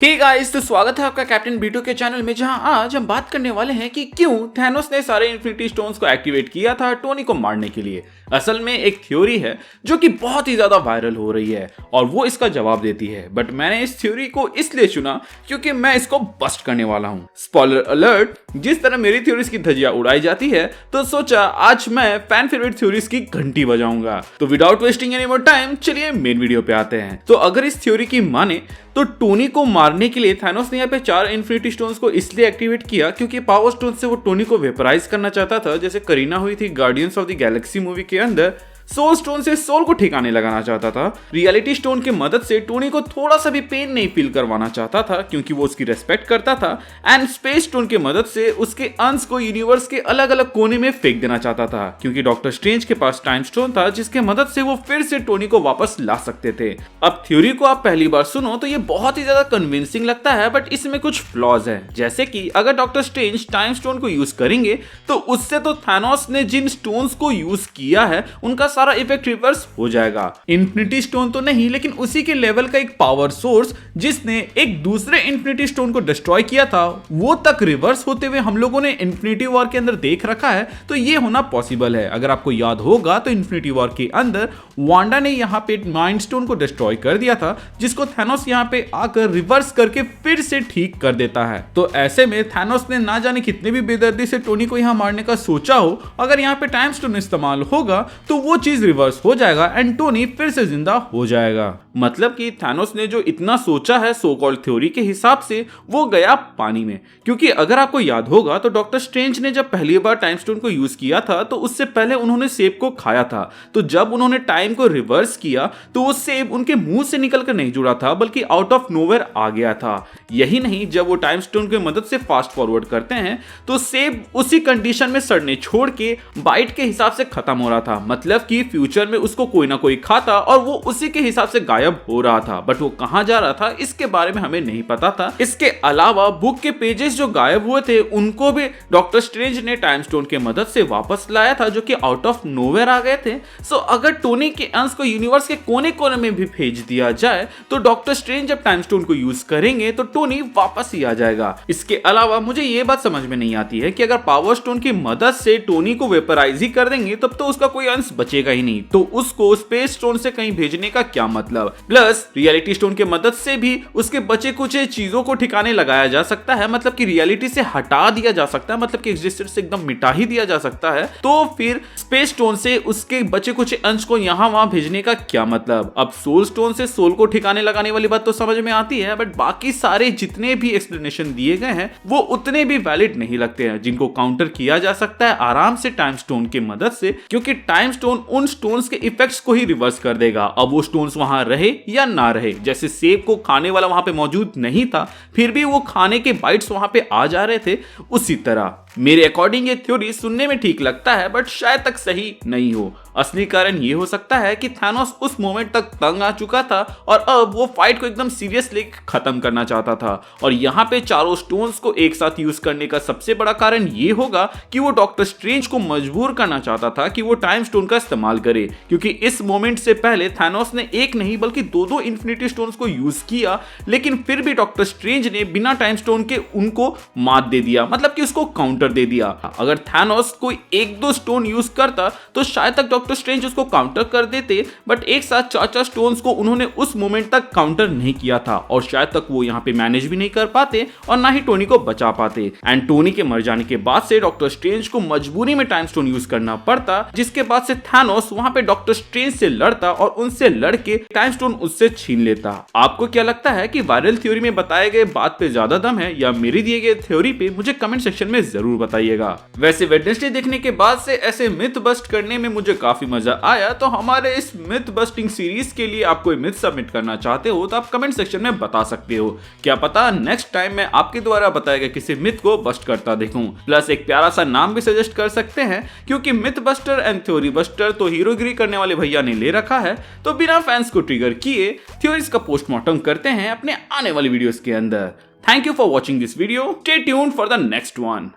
ठीक गाइस, तो स्वागत है आपका कैप्टन बीटू के चैनल में, जहां आज हम बात करने वाले हैं कि क्यों थैनोस ने सारे इन्फिनिटी स्टोन्स को एक्टिवेट किया था टोनी को मारने के लिए। असल में एक थ्योरी है जो कि बहुत ही ज्यादा वायरल हो रही है और वो इसका जवाब देती है, बट मैंने इस थ्योरी को इसलिए चुना क्योंकि मैं इसको बस्ट करने वाला हूं। स्पॉइलर अलर्ट, जिस तरह मेरी थ्योरीज की धज्जियां उड़ाई जाती है तो सोचा आज मैं फैन फेवरेट थ्योरीज की घंटी बजाऊंगा। तो without wasting any more time चलिए मेन वीडियो पे आते हैं। तो अगर इस थ्योरी की माने तो टोनी को मारने के लिए थैनोस ने यहाँ पे 4 इन्फिनिटी स्टोन्स को इसलिए एक्टिवेट किया क्योंकि पावर स्टोन से वो टोनी को वेपराइज करना चाहता था, जैसे करीना हुई थी guardians of the Galaxy movie के अंदर। सोल स्टोन से सोल को ठिकाने लगाना चाहता था। रियलिटी स्टोन की मदद से टोनी को थोड़ा सा भी पेन नहीं फील करवाना चाहता था क्योंकि वो उसकी रेस्पेक्ट करता था। एंड स्पेस स्टोन की मदद से उसके अंश को यूनिवर्स के अलग अलग कोने में फेंक देना चाहता था क्योंकि डॉक्टर स्ट्रेंज के पास टाइम स्टोन था जिसके मदद से वो फिर से टोनी को वापस ला सकते थे। अब थ्योरी को आप पहली बार सुनो तो ये बहुत ही ज्यादा कन्विंसिंग लगता है, बट इसमें कुछ फ्लॉज है। जैसे कि अगर डॉक्टर स्ट्रेंज टाइम स्टोन को यूज करेंगे तो उससे तो थैनोस ने जिन स्टोन्स को यूज किया है उनका सारा इफेक्ट रिवर्स हो जाएगा। इन्फिनिटी स्टोन तो नहीं, लेकिन उसी के लेवल का एक पावर सोर्स जिसने एक दूसरे इन्फिनिटी स्टोन को डिस्ट्रॉय किया था वो तक रिवर्स होते हुए हम लोगों ने इन्फिनिटी वॉर के अंदर देख रखा है। तो ये होना पॉसिबल है। अगर आपको याद होगा तो इन्फिनिटी वॉर के अंदर वांडा ने यहाँ पे माइंड स्टोन को डिस्ट्रॉय कर दिया था जिसको थैनोस यहाँ पे आकर रिवर्स करके फिर से ठीक कर देता है। तो ऐसे में थैनोस ने ना जाने कितने भी बेदर्दी से टोनी को यहाँ मारने का सोचा हो, अगर यहाँ पे टाइम स्टोन इस्तेमाल होगा तो वो चीज रिवर्स हो जाएगा एंड टोनी फिर से जिंदा हो जाएगा। मतलब कि थैनोस ने जो इतना सोचा है सो कॉल्ड थ्योरी के हिसाब से वो गया पानी में। क्योंकि अगर आपको याद होगा तो डॉक्टर स्ट्रेंज ने जब पहली बार टाइम स्टोन को यूज किया था तो उससे पहले उन्होंने सेब को खाया था। तो जब उन्होंने टाइम को रिवर्स किया तो वो सेब उनके मुंह से निकलकर नहीं जुड़ा था बल्कि आउट ऑफ नोवेयर आ गया था। यही नहीं, जब वो टाइम स्टोन की मदद से फास्ट फॉरवर्ड करते हैं तो सेब उसी कंडीशन में सड़ने छोड़ के बाइट के हिसाब से खत्म हो रहा था। मतलब कि फ्यूचर में उसको कोई ना कोई खाता और वो उसी के हिसाब से गायब हो रहा था, बट वो कहां जा रहा था इसके बारे में हमें नहीं पता था। इसके अलावा बुक के पेजेस जो गायब हुए थे उनको भी डॉक्टर स्ट्रेंज ने टाइम स्टोन के मदद से वापस लाया था जो कि आउट ऑफ नोवेयर आ गए थे। सो अगर टोनी के अंश को यूनिवर्स के कोने कोने में भी भेज दिया जाए तो डॉक्टर स्ट्रेंज जब टाइम स्टोन को यूज करेंगे तो टोनी वापस ही आ जाएगा। इसके अलावा मुझे ये बात समझ में नहीं आती है कि अगर पावर स्टोन की मदद से टोनी को वेपराइज ही कर देंगे तब तो उसका कोई अंश बचेगा ही नहीं, तो उसको स्पेस स्टोन से कहीं भेजने का क्या मतलब। प्लस रियलिटी स्टोन की मदद से भी उसके बचे कुछ चीजों को ठिकाने लगाया जा सकता है, मतलब कि रियलिटी से हटा दिया जा सकता है, मतलब कि एग्जिस्टेंस से एकदम मिटा ही दिया जा सकता है। तो फिर स्पेस स्टोन से उसके बचे कुछ अंश को यहां वहां भेजने का क्या मतलब। अब सोल स्टोन से सोल को ठिकाने लगाने वाली बात तो समझ में आती है, बट बाकी सारे जितने भी एक्सप्लेनेशन दिए गए हैं वो उतने भी वैलिड नहीं लगते हैं, जिनको काउंटर किया जा सकता है आराम से टाइम स्टोन की मदद से, क्योंकि टाइम स्टोन उन स्टोन्स के इफेक्ट्स को ही रिवर्स कर देगा। अब वो स्टोन्स वहां रहे या ना रहे, जैसे सेब को खाने वाला वहां पे मौजूद नहीं था फिर भी वो खाने के बाइट्स वहां पे आ जा रहे थे, उसी तरह मेरे अकॉर्डिंग ये थ्योरी सुनने में ठीक लगता है बट शायद तक सही नहीं हो। असली कारण ये हो सकता है कि थैनोस उस मोमेंट तक तंग आ चुका था और अब वो फाइट को एकदम सीरियसली खत्म करना चाहता था, और यहाँ पे चारों स्टोन्स को एक साथ यूज करने का सबसे बड़ा कारण ये होगा कि वो डॉक्टर स्ट्रेंज को मजबूर करना चाहता था कि वो टाइम स्टोन का इस्तेमाल करे, क्योंकि इस मोमेंट से पहले थैनोस ने एक नहीं बल्कि दो इन्फिनिटी स्टोन्स को यूज किया, लेकिन फिर भी डॉक्टर स्ट्रेंज ने बिना टाइम स्टोन के उनको मात दे दिया, मतलब कि उसको काउंटर दे दिया। अगर थैनोस कोई 1-2 स्टोन यूज करता तो शायद तक डॉक्टर स्ट्रेंज उसको काउंटर कर देते, बट एक साथ 4-4 स्टोन्स को उन्होंने उस मोमेंट तक काउंटर नहीं किया था और शायद तक वो यहाँ पे मैनेज भी नहीं कर पाते और ना ही टोनी को बचा पाते। एंड टोनी के मर जाने के बाद से डॉक्टर स्ट्रेंज को मजबूरी में टाइम स्टोन यूज करना पड़ता, जिसके बाद से थैनोस वहां पे डॉक्टर स्ट्रेंज से लड़ता और उनसे लड़के टाइम स्टोन उससे छीन लेता। आपको क्या लगता है कि वायरल थ्योरी में बताए गए बात पे ज्यादा दम है या मेरी दिए गए थ्योरी पे? मुझे कमेंट सेक्शन में जरूर बताइएगा। वैसे वेडनेसडे देखने के बाद से ऐसे मिथ बस्ट करने में मुझे काफी मजा आया, तो हमारे इस मिथ बस्टिंग सीरीज के लिए आप कोई मिथ सबमिट करना चाहते हो तो आप कमेंट सेक्शन में बता सकते हो। क्या पता नेक्स्ट टाइम मैं आपके द्वारा बताए गए किसी मिथ को बस्ट करता देखूं। प्लस एक प्यारा सा नाम भी सजेस्ट कर सकते हैं, क्योंकि myth buster and theory buster तो हीरोगिरी करने वाले भैया ने ले रखा है, तो बिना फैंस को ट्रिगर किए थ्योरीज का पोस्टमार्टम करते हैं अपने आने वाली वीडियोस के अंदर। Thank you for watching this video. Stay tuned for the next one.